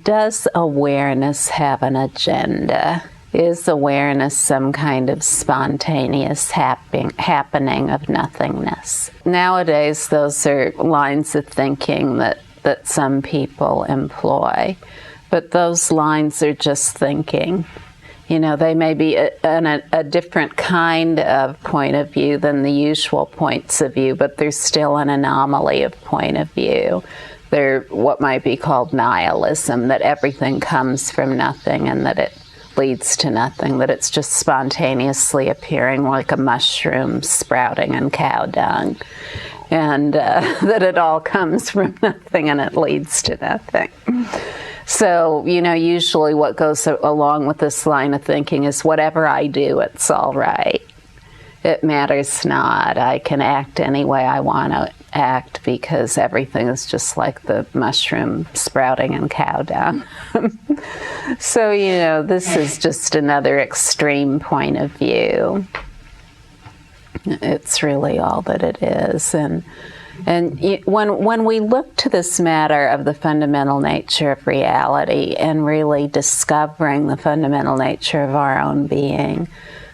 Does awareness have an agenda? Is awareness some kind of spontaneous happening of nothingness? Nowadays, those are lines of thinking that some people employ, but those lines are just thinking. You know, they may be a different kind of point of view than the usual points of view, but they're still an anomaly of point of view. They're what might be called nihilism, that everything comes from nothing and that it leads to nothing, that it's just spontaneously appearing like a mushroom sprouting in cow dung, and that it all comes from nothing and it leads to nothing. So, you know, usually what goes along with this line of thinking is whatever I do, it's all right. It matters not. I can act any way I want to act because everything is just like the mushroom sprouting in cow dung. So, you know, this is just another extreme point of view. It's really all that it is. And when we look to this matter of the fundamental nature of reality and really discovering the fundamental nature of our own being,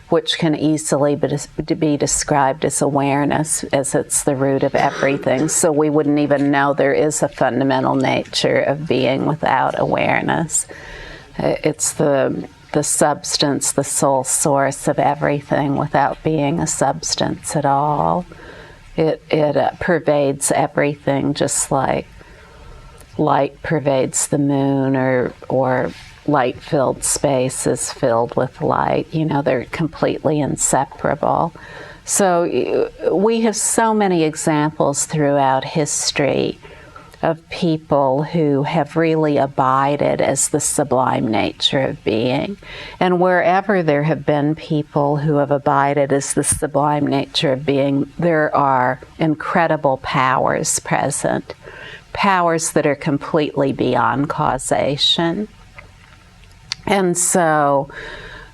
which can easily be described as awareness, as it's the root of everything. So we wouldn't even know there is a fundamental nature of being without awareness. It's the substance, the sole source of everything without being a substance at all. It pervades everything, just like light pervades the moon, or light-filled space is filled with light. You know, they're completely inseparable. So we have so many examples throughout history of people who have really abided as the sublime nature of being. And wherever there have been people who have abided as the sublime nature of being, there are incredible powers present, powers that are completely beyond causation. And so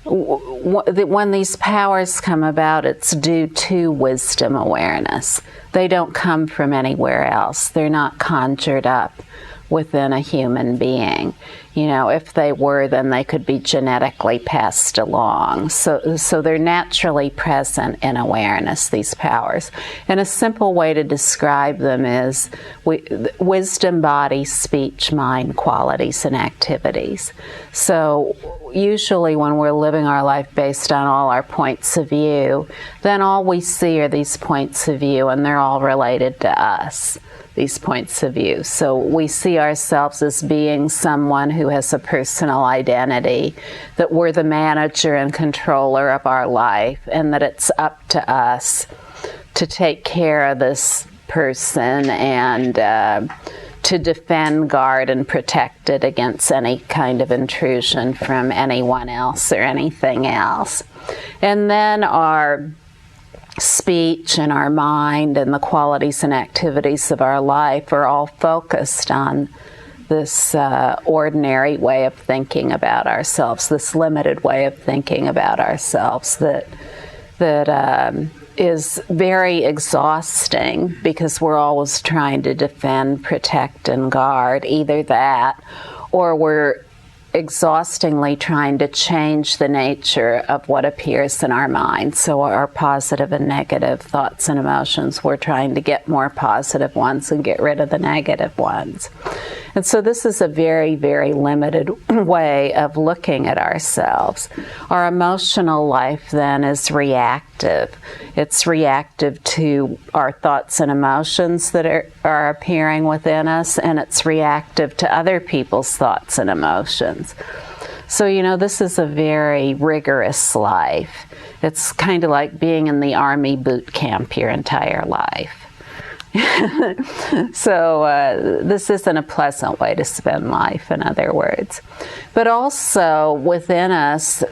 when these powers come about, it's due to wisdom awareness. They don't come from anywhere else. They're not conjured up within a human being. You know, if they were, then they could be genetically passed along. So they're naturally present in awareness, these powers. And a simple way to describe them is wisdom, body, speech, mind, qualities, and activities. So usually when we're living our life based on all our points of view, then all we see are these points of view, and they're all related to us, these points of view. So we see ourselves as being someone who has a personal identity, that we're the manager and controller of our life, and that it's up to us to take care of this person and to defend, guard, and protect it against any kind of intrusion from anyone else or anything else. And then our speech and our mind and the qualities and activities of our life are all focused on this ordinary way of thinking about ourselves, this limited way of thinking about ourselves that is very exhausting, because we're always trying to defend, protect, and guard either that, or we're exhaustingly trying to change the nature of what appears in our mind. So our positive and negative thoughts and emotions, we're trying to get more positive ones and get rid of the negative ones. And so this is a very, very limited way of looking at ourselves. Our emotional life then is reactive. It's reactive to our thoughts and emotions that are appearing within us, and it's reactive to other people's thoughts and emotions. So, you know, this is a very rigorous life. It's kind of like being in the Army boot camp your entire life. So this isn't a pleasant way to spend life, in other words. But also within us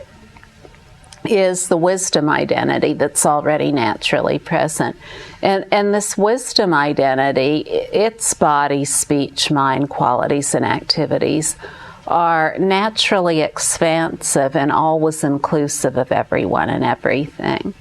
is the wisdom identity that's already naturally present. And this wisdom identity, its body, speech, mind, qualities, and activities are naturally expansive and always inclusive of everyone and everything.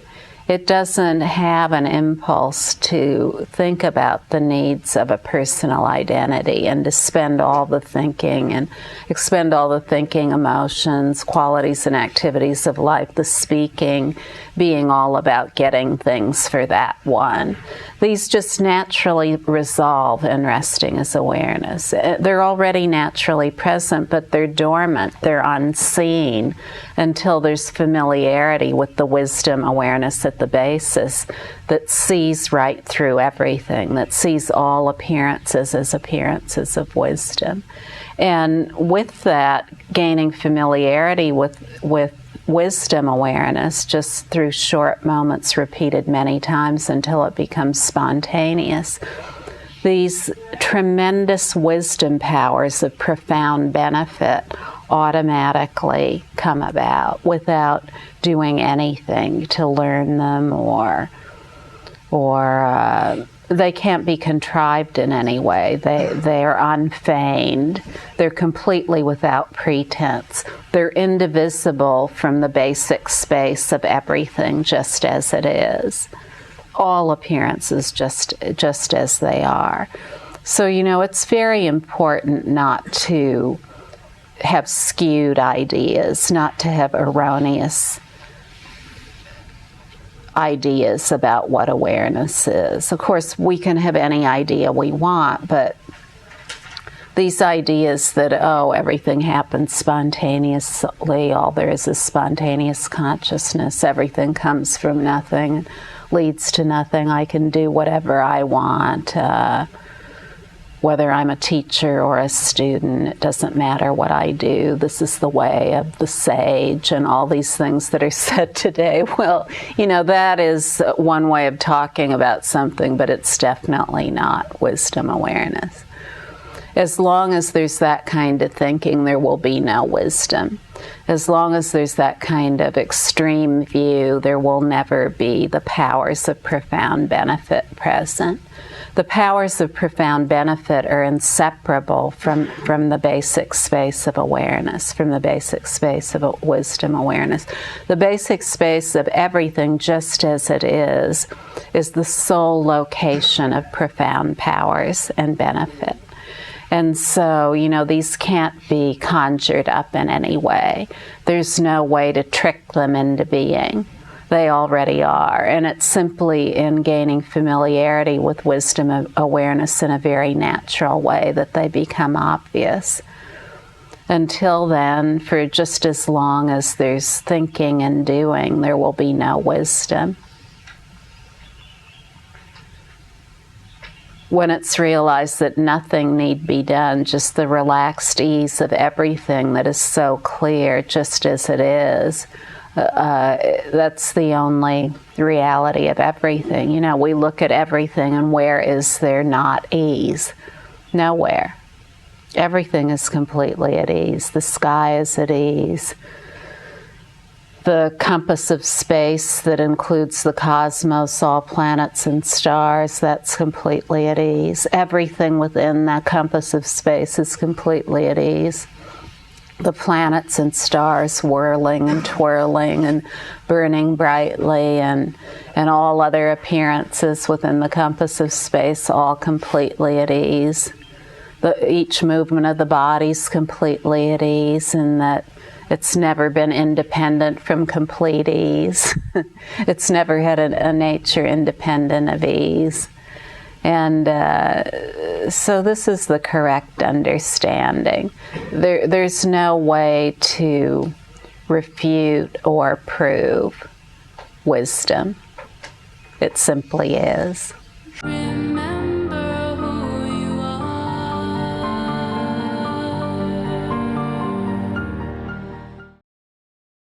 It doesn't have an impulse to think about the needs of a personal identity and to spend all the thinking and expend all the thinking, emotions, qualities and activities of life, the speaking, being all about getting things for that one. These just naturally resolve in resting as awareness. They're already naturally present, but they're dormant, they're unseen until there's familiarity with the wisdom awareness at the basis that sees right through everything, that sees all appearances as appearances of wisdom. And with that, gaining familiarity with wisdom awareness just through short moments repeated many times until it becomes spontaneous, these tremendous wisdom powers of profound benefit automatically come about without doing anything to learn them, or they can't be contrived in any way. They're unfeigned. They're completely without pretense. They're indivisible from the basic space of everything just as it is. All appearances just as they are. So, it's very important not to have skewed ideas, not to have erroneous ideas about what awareness is. Of course, we can have any idea we want, but these ideas that, everything happens spontaneously, all there is spontaneous consciousness, everything comes from nothing, leads to nothing, I can do whatever I want, whether I'm a teacher or a student, it doesn't matter what I do. This is the way of the sage and all these things that are said today. Well, that is one way of talking about something, but it's definitely not wisdom awareness. As long as there's that kind of thinking, there will be no wisdom. As long as there's that kind of extreme view, there will never be the powers of profound benefit present. The powers of profound benefit are inseparable from the basic space of awareness, from the basic space of wisdom awareness. The basic space of everything just as it is the sole location of profound powers and benefit. And so, these can't be conjured up in any way. There's no way to trick them into being. They already are. And it's simply in gaining familiarity with wisdom awareness in a very natural way that they become obvious. Until then, for just as long as there's thinking and doing, there will be no wisdom. When it's realized that nothing need be done, just the relaxed ease of everything that is so clear just as it is, that's the only reality of everything. We look at everything and where is there not ease? Nowhere. Everything is completely at ease. The sky is at ease. The compass of space that includes the cosmos, all planets and stars, that's completely at ease. Everything within that compass of space is completely at ease. The planets and stars whirling and twirling and burning brightly, and all other appearances within the compass of space, all completely at ease. Each movement of the body's completely at ease, in that it's never been independent from complete ease. It's never had a nature independent of ease. And so this is the correct understanding. There's no way to refute or prove wisdom. It simply is.